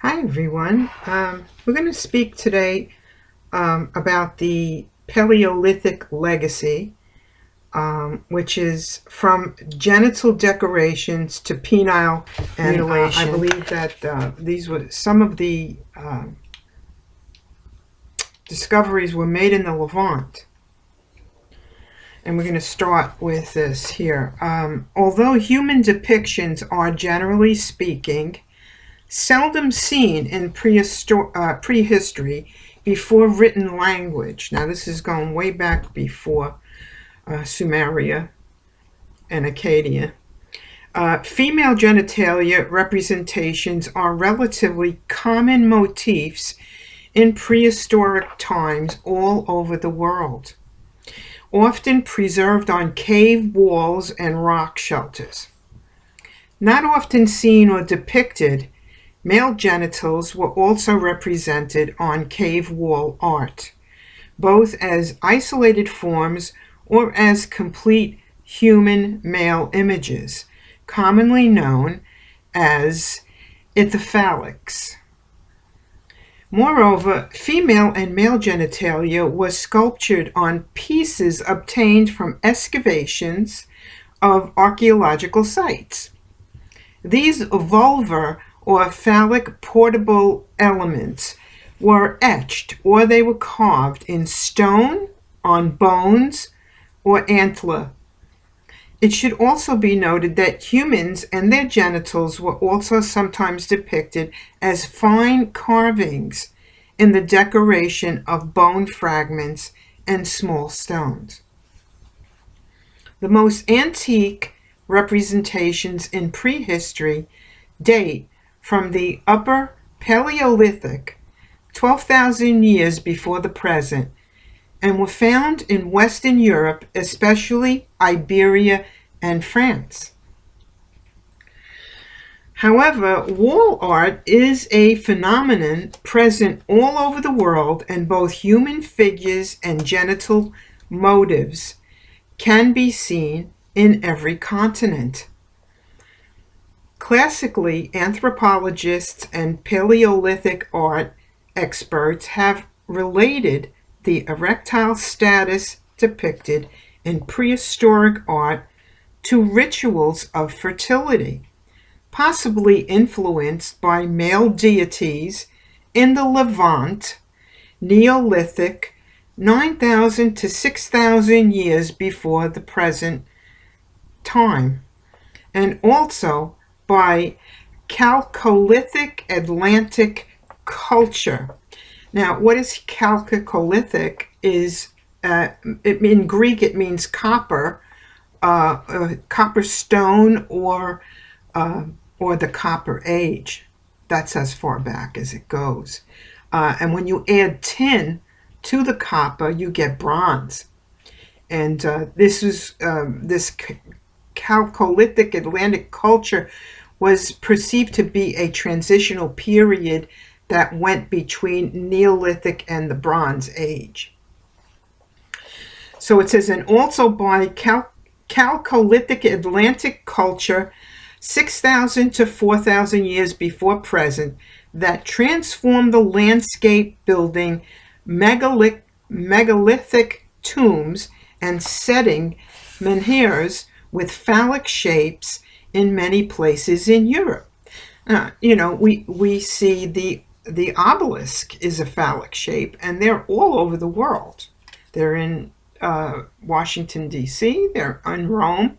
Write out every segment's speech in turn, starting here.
Hi everyone. We're going to speak today about the Paleolithic legacy, which is from genital decorations to penile mutilation. I believe that these were some of the discoveries were made in the Levant. And we're going to start with this here. Although human depictions are, generally speaking, seldom seen in prehistory before written language. Now, this is going way back before Sumeria and Acadia. Female genitalia representations are relatively common motifs in prehistoric times all over the world, often preserved on cave walls and rock shelters. Not often seen or depicted, male genitals were also represented on cave wall art, both as isolated forms or as complete human male images, commonly known as ithyphallics. Moreover, female and male genitalia was sculptured on pieces obtained from excavations of archeological sites. These vulvar or phallic portable elements were etched or they were carved in stone, on bones, or antler. It should also be noted that humans and their genitals were also sometimes depicted as fine carvings in the decoration of bone fragments and small stones. The most antique representations in prehistory date from the Upper Paleolithic, 12,000 years before the present, and were found in Western Europe, especially Iberia and France. However, wall art is a phenomenon present all over the world, and both human figures and genital motifs can be seen in every continent. Classically, anthropologists and Paleolithic art experts have related the erectile status depicted in prehistoric art to rituals of fertility, possibly influenced by male deities in the Levant, Neolithic, 9,000 to 6,000 years before the present time, and also by Chalcolithic Atlantic culture. Now, what is Chalcolithic is, in Greek it means copper, copper stone, or the Copper Age. That's as far back as it goes. And when you add tin to the copper, you get bronze. And this Chalcolithic Atlantic culture was perceived to be a transitional period that went between Neolithic and the Bronze Age. So it says, and also by Chalcolithic Atlantic culture, 6,000 to 4,000 years before present, that transformed the landscape, building megalithic tombs and setting menhirs with phallic shapes in many places in Europe. We see the obelisk is a phallic shape, and they're all over the world. They're in Washington, D.C., they're in Rome,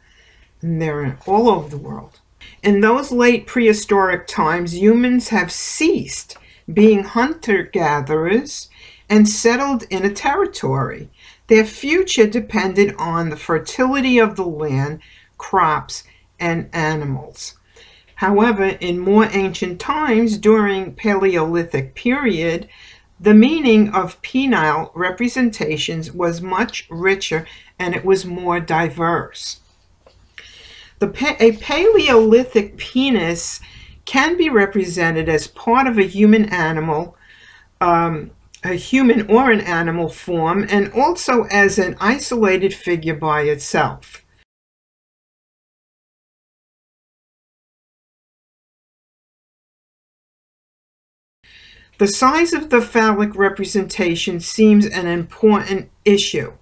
and they're all over the world. In those late prehistoric times, humans have ceased being hunter-gatherers and settled in a territory. Their future depended on the fertility of the land, crops, and animals. However, in more ancient times, during Paleolithic period, the meaning of penile representations was much richer and it was more diverse. A Paleolithic penis can be represented as part of a human animal, a human or an animal form, and also as an isolated figure by itself. The size of the phallic representation seems an important issue.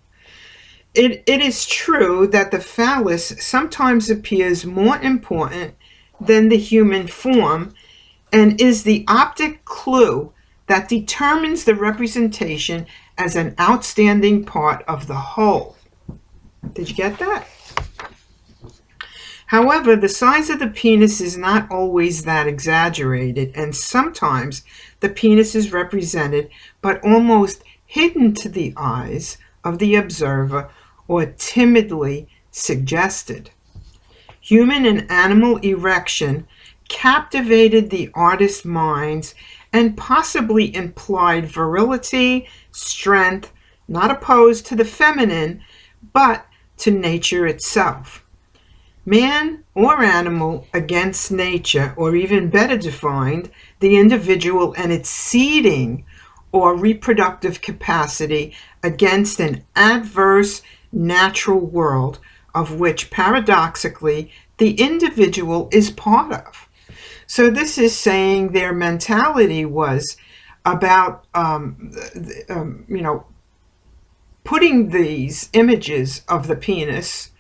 It is true that the phallus sometimes appears more important than the human form and is the optic clue that determines the representation as an outstanding part of the whole. Did you get that? However, the size of the penis is not always that exaggerated, and sometimes the penis is represented but almost hidden to the eyes of the observer or timidly suggested. Human and animal erection captivated the artist's minds and possibly implied virility, strength, not opposed to the feminine, but to nature itself. Man or animal against nature, or even better defined, the individual and its seeding or reproductive capacity against an adverse natural world of which paradoxically the individual is part of. So this is saying their mentality was about, putting these images of the penis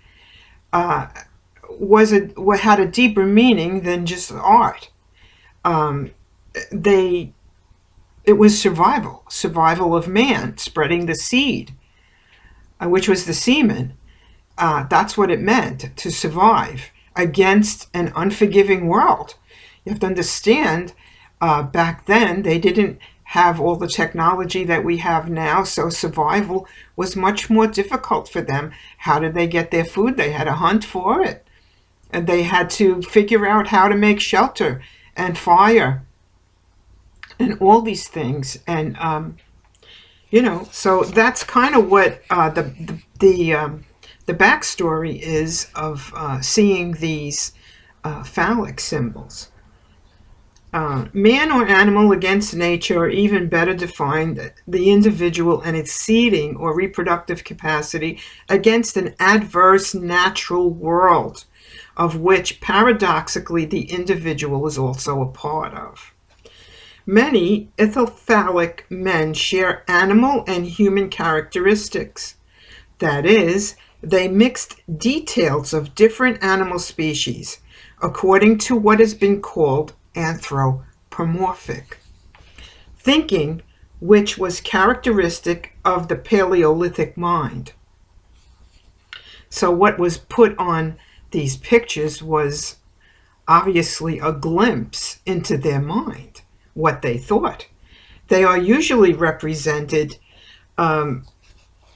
had a deeper meaning than just art. It was survival of man, spreading the seed, which was the semen. That's what it meant, to survive against an unforgiving world. You have to understand, back then they didn't have all the technology that we have now, so survival was much more difficult for them. How did they get their food? They had to hunt for it. And they had to figure out how to make shelter and fire and all these things. And, so that's kind of what the backstory is of seeing these phallic symbols. Man or animal against nature, or even better defined, the individual and its seeding or reproductive capacity against an adverse natural world, of which paradoxically the individual is also a part of. Many ithophallic men share animal and human characteristics. That is, they mixed details of different animal species according to what has been called anthropomorphic thinking, which was characteristic of the Paleolithic mind. So what was put on these pictures was obviously a glimpse into their mind, what they thought. They are usually represented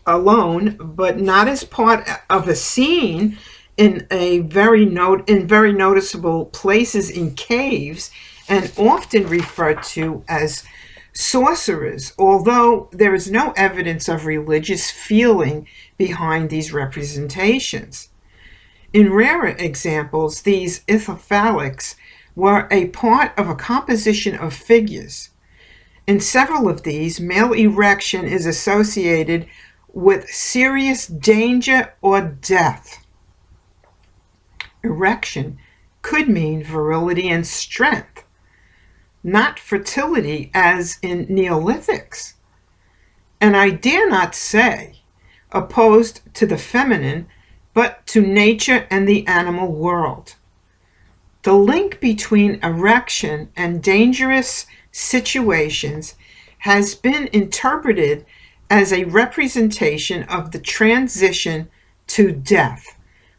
alone, but not as part of a scene in very noticeable places in caves, and often referred to as sorcerers, although there is no evidence of religious feeling behind these representations. In rarer examples, these ithophallics were a part of a composition of figures. In several of these, male erection is associated with serious danger or death. Erection could mean virility and strength, not fertility as in Neolithics. And I dare not say opposed to the feminine, but to nature and the animal world. The link between erection and dangerous situations has been interpreted as a representation of the transition to death,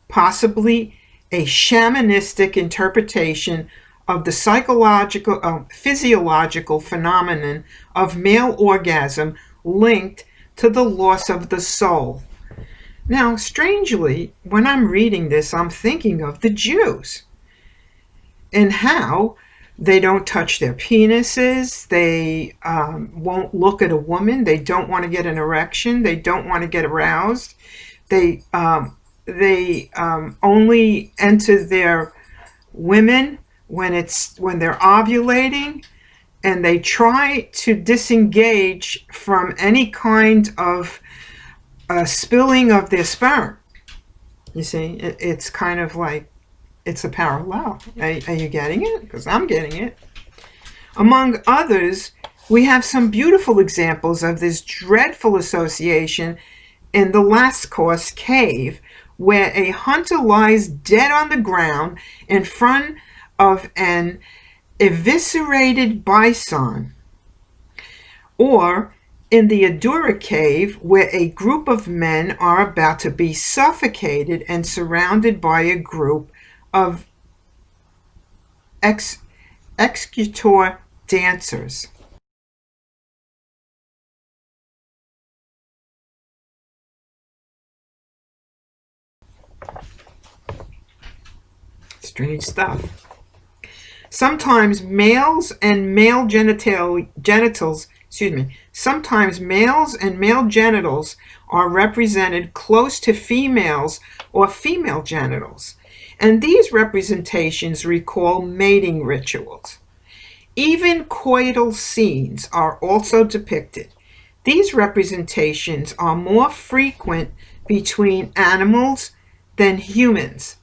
possibly a shamanistic interpretation of the physiological phenomenon of male orgasm linked to the loss of the soul. Now, strangely, when I'm reading this, I'm thinking of the Jews and how they don't touch their penises, they won't look at a woman, they don't want to get an erection, they don't want to get aroused, they only enter their women when they're ovulating, and they try to disengage from any kind of spilling of their sperm. You see, it's kind of like, it's a parallel. Are you getting it? Because I'm getting it. Among others, We have some beautiful examples of this dreadful association in the Lascaux cave, where a hunter lies dead on the ground in front of an eviscerated bison, or in the Adura cave, where a group of men are about to be suffocated and surrounded by a group of executor dancers. Strange stuff. Sometimes males and male genitals are represented close to females or female genitals, and these representations recall mating rituals. Even coital scenes are also depicted. These representations are more frequent between animals than humans.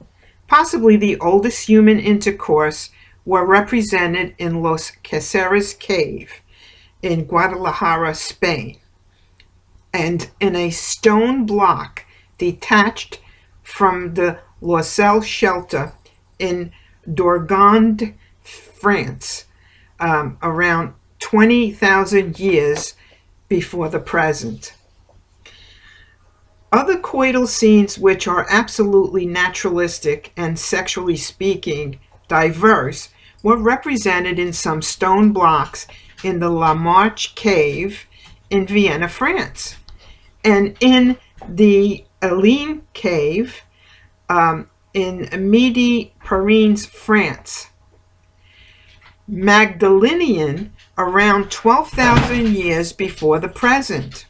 Possibly the oldest human intercourse were represented in Los Caceres cave in Guadalajara, Spain, and in a stone block detached from the Loisel shelter in Dorgond, France, around 20,000 years before the present. Other coital scenes which are absolutely naturalistic and, sexually speaking, diverse were represented in some stone blocks in the La Marche cave in Vienna, France, and in the Helene cave in Midi-Pyrenees, France. Magdalenian around 12,000 years before the present.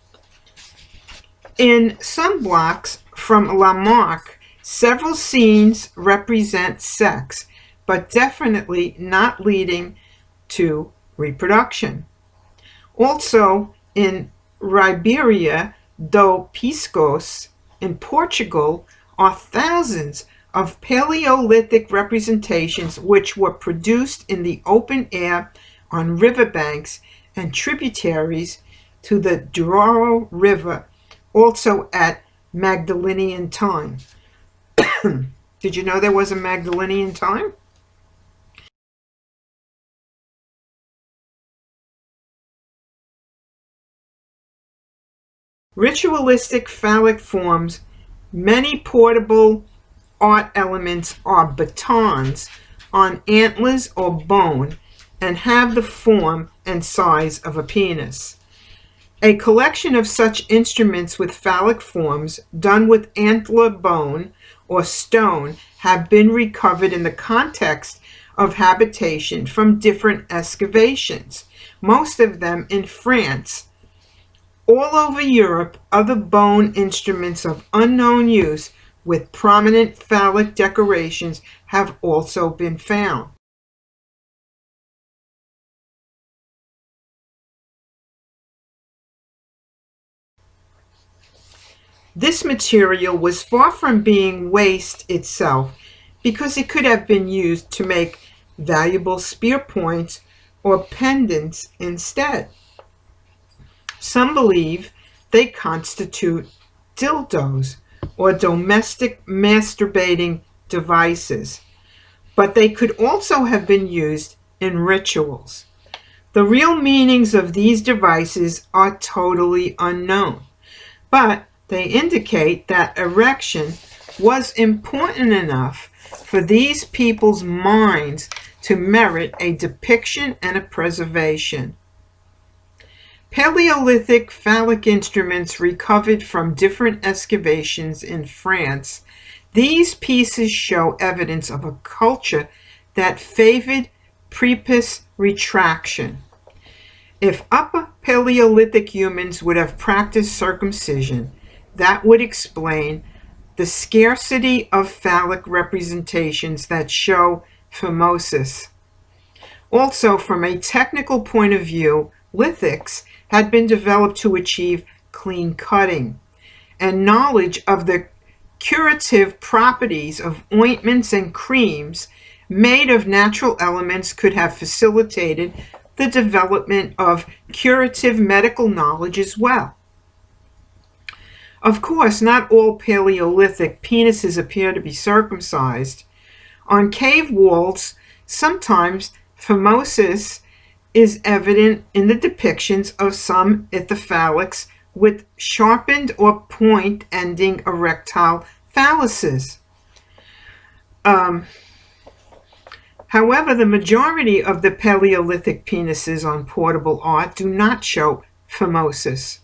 In some blocks from La Marque, several scenes represent sex, but definitely not leading to reproduction. Also, in Ribeira do Piscos in Portugal are thousands of Paleolithic representations which were produced in the open air on riverbanks and tributaries to the Douro River, also at Magdalenian time. Did you know there was a Magdalenian time? Ritualistic phallic forms. Many portable art elements are batons on antlers or bone and have the form and size of a penis. A collection of such instruments with phallic forms done with antler bone or stone have been recovered in the context of habitation from different excavations, most of them in France. All over Europe, other bone instruments of unknown use with prominent phallic decorations have also been found. This material was far from being waste itself, because it could have been used to make valuable spear points or pendants instead. Some believe they constitute dildos or domestic masturbating devices, but they could also have been used in rituals. The real meanings of these devices are totally unknown, but they indicate that erection was important enough for these people's minds to merit a depiction and a preservation. Paleolithic phallic instruments recovered from different excavations in France. These pieces show evidence of a culture that favored prepuce retraction. If Upper Paleolithic humans would have practiced circumcision, that would explain the scarcity of phallic representations that show phimosis. Also, from a technical point of view, lithics had been developed to achieve clean cutting, and knowledge of the curative properties of ointments and creams made of natural elements could have facilitated the development of curative medical knowledge as well. Of course, not all Paleolithic penises appear to be circumcised. On cave walls, sometimes phimosis is evident in the depictions of some ithyphallics with sharpened or point-ending erectile phalluses. However, the majority of the Paleolithic penises on portable art do not show phimosis.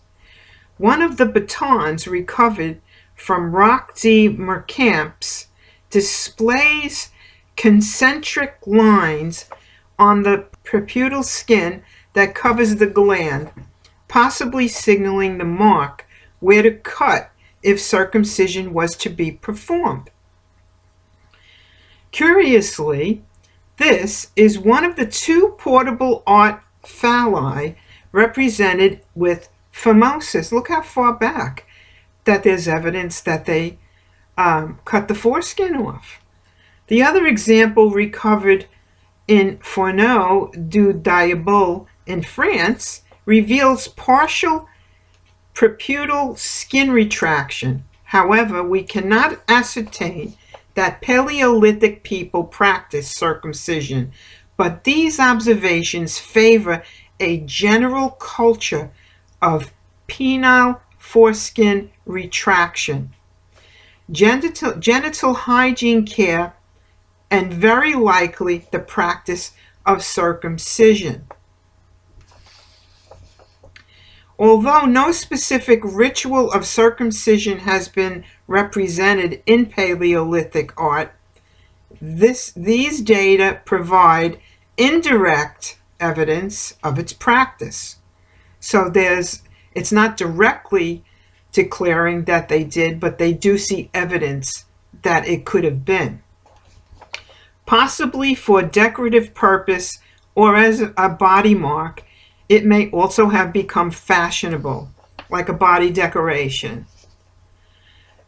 One of the batons recovered from Roc de Mercamps displays concentric lines on the prepudal skin that covers the gland, possibly signaling the mark where to cut if circumcision was to be performed. Curiously, this is one of the two portable art phalli represented with phimosis. Look how far back that there's evidence that they cut the foreskin off. The other example recovered in Fourneau du Diable in France reveals partial prepudal skin retraction. However, we cannot ascertain that Paleolithic people practiced circumcision, but these observations favor a general culture of penile foreskin retraction, genital hygiene care, and very likely the practice of circumcision. Although no specific ritual of circumcision has been represented in Paleolithic art, these data provide indirect evidence of its practice. So it's not directly declaring that they did, but they do see evidence that it could have been. Possibly for decorative purpose or as a body mark, it may also have become fashionable, like a body decoration.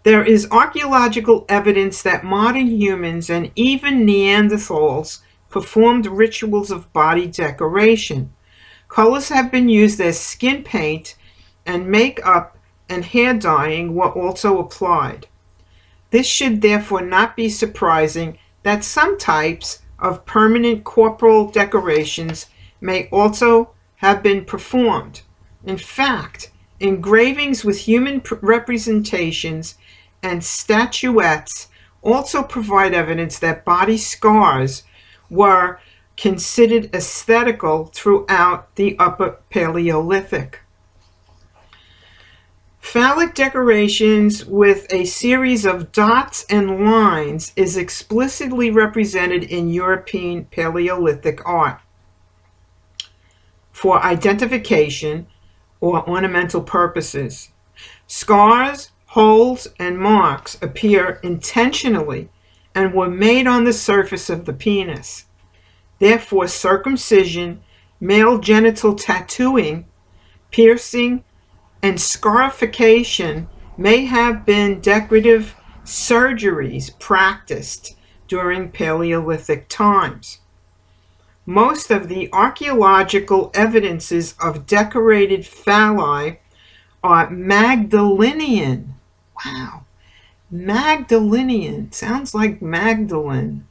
There is archaeological evidence that modern humans and even Neanderthals performed rituals of body decoration. Colors have been used as skin paint, and makeup and hair dyeing were also applied. This should therefore not be surprising that some types of permanent corporal decorations may also have been performed. In fact, engravings with human representations and statuettes also provide evidence that body scars were considered aesthetical throughout the Upper Paleolithic. Phallic decorations with a series of dots and lines is explicitly represented in European Paleolithic art for identification or ornamental purposes. Scars, holes, and marks appear intentionally and were made on the surface of the penis. Therefore, circumcision, male genital tattooing, piercing, and scarification may have been decorative surgeries practiced during Paleolithic times. Most of the archaeological evidences of decorated phalli are Magdalenian. Wow, Magdalenian sounds like Magdalene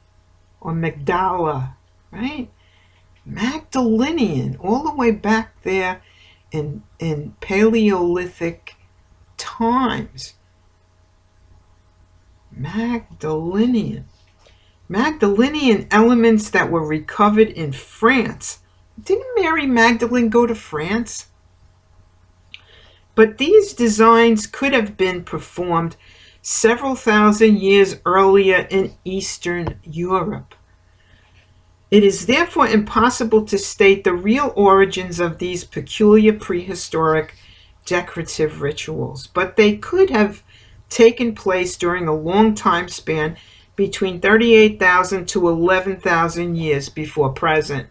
or Magdala, right? Magdalenian, all the way back there in Paleolithic times. Magdalenian elements that were recovered in France. Didn't Mary Magdalene go to France? But these designs could have been performed several thousand years earlier in Eastern Europe. It is therefore impossible to state the real origins of these peculiar prehistoric decorative rituals, but they could have taken place during a long time span between 38,000 to 11,000 years before present.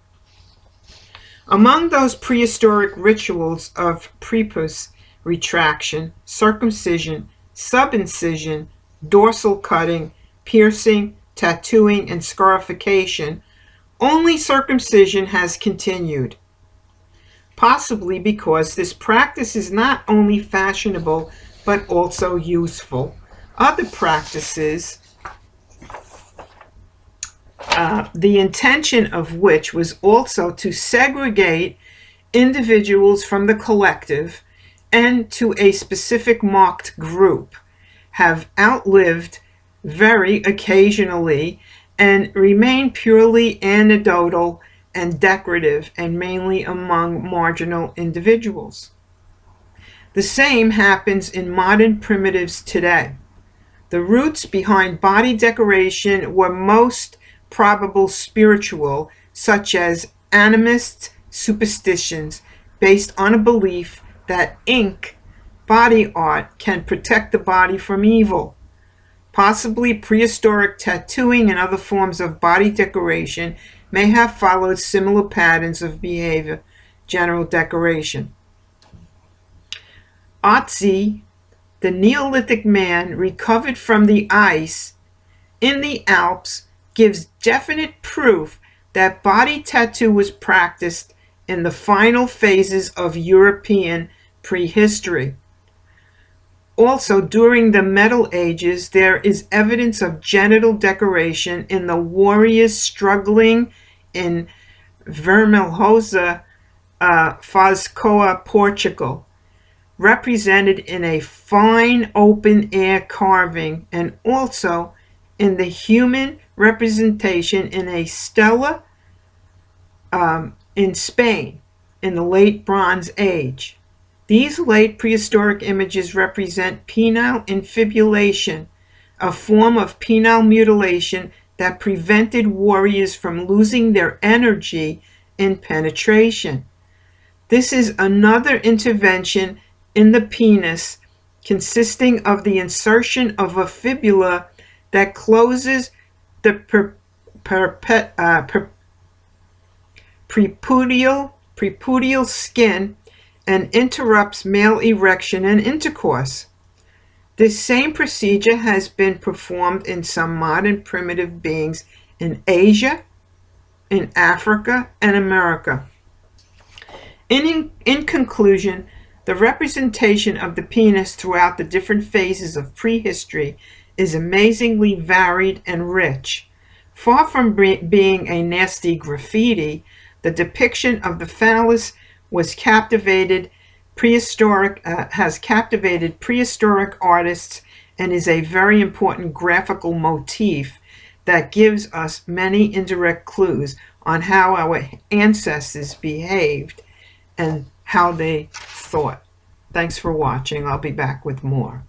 Among those prehistoric rituals of prepuce retraction, circumcision, subincision, dorsal cutting, piercing, tattooing, and scarification, only circumcision has continued. possibly because this practice is not only fashionable but also useful. Other practices, the intention of which was also to segregate individuals from the collective and to a specific marked group, have outlived very occasionally and remain purely anecdotal and decorative, and mainly among marginal individuals. The same happens in modern primitives today. The roots behind body decoration were most probable spiritual, such as animist superstitions based on a belief that ink, body art, can protect the body from evil. Possibly prehistoric tattooing and other forms of body decoration may have followed similar patterns of behavior, general decoration. Otzi, the Neolithic man recovered from the ice in the Alps, gives definite proof that body tattoo was practiced in the final phases of European prehistory. Also, during the Middle Ages, there is evidence of genital decoration in the warriors struggling in Vermelhosa, Foscoa, Portugal, represented in a fine open-air carving, and also in the human representation in a stela in Spain in the late Bronze Age. These late prehistoric images represent penile infibulation, a form of penile mutilation that prevented warriors from losing their energy in penetration. This is another intervention in the penis, consisting of the insertion of a fibula that closes the prepudial skin and interrupts male erection and intercourse. This same procedure has been performed in some modern primitive beings in Asia, in Africa, and America. In conclusion, the representation of the penis throughout the different phases of prehistory is amazingly varied and rich. Far from being a nasty graffiti, the depiction of the phallus has captivated prehistoric artists and is a very important graphical motif that gives us many indirect clues on how our ancestors behaved and how they thought. Thanks for watching. I'll be back with more.